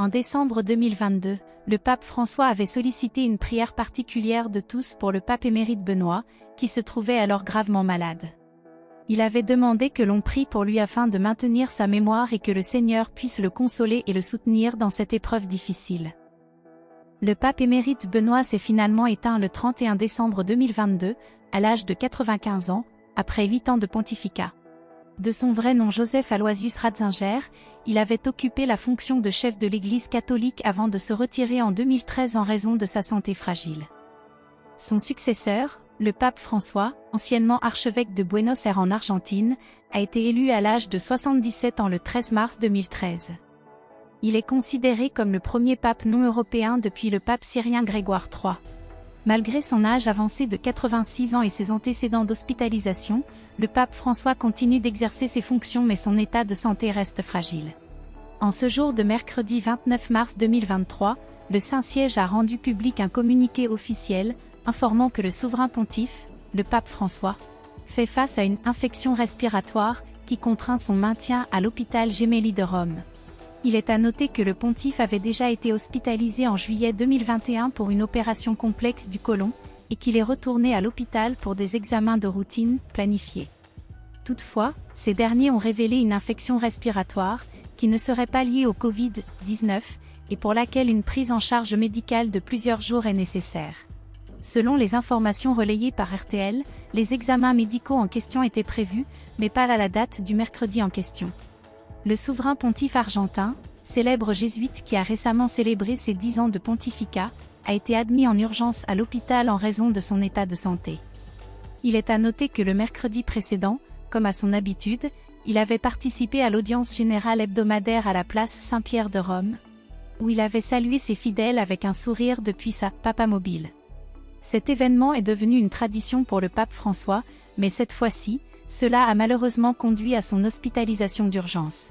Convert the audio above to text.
En décembre 2022, le pape François avait sollicité une prière particulière de tous pour le pape émérite Benoît, qui se trouvait alors gravement malade. Il avait demandé que l'on prie pour lui afin de maintenir sa mémoire et que le Seigneur puisse le consoler et le soutenir dans cette épreuve difficile. Le pape émérite Benoît s'est finalement éteint le 31 décembre 2022, à l'âge de 95 ans, après 8 ans de pontificat. De son vrai nom Joseph Aloysius Ratzinger, il avait occupé la fonction de chef de l'Église catholique avant de se retirer en 2013 en raison de sa santé fragile. Son successeur, le pape François, anciennement archevêque de Buenos Aires en Argentine, a été élu à l'âge de 77 ans le 13 mars 2013. Il est considéré comme le premier pape non européen depuis le pape syrien Grégoire III. Malgré son âge avancé de 86 ans et ses antécédents d'hospitalisation, le pape François continue d'exercer ses fonctions mais son état de santé reste fragile. En ce jour de mercredi 29 mars 2023, le Saint-Siège a rendu public un communiqué officiel, informant que le souverain pontife, le pape François, fait face à une infection respiratoire qui contraint son maintien à l'hôpital Gemelli de Rome. Il est à noter que le pontife avait déjà été hospitalisé en juillet 2021 pour une opération complexe du côlon, et qu'il est retourné à l'hôpital pour des examens de routine planifiés. Toutefois, ces derniers ont révélé une infection respiratoire, qui ne serait pas liée au Covid-19, et pour laquelle une prise en charge médicale de plusieurs jours est nécessaire. Selon les informations relayées par RTL, les examens médicaux en question étaient prévus, mais pas à la date du mercredi en question. Le souverain pontife argentin, célèbre jésuite qui a récemment célébré ses 10 ans de pontificat, a été admis en urgence à l'hôpital en raison de son état de santé. Il est à noter que le mercredi précédent, comme à son habitude, il avait participé à l'audience générale hebdomadaire à la place Saint-Pierre de Rome, où il avait salué ses fidèles avec un sourire depuis sa papamobile. Cet événement est devenu une tradition pour le pape François, mais cette fois-ci, cela a malheureusement conduit à son hospitalisation d'urgence.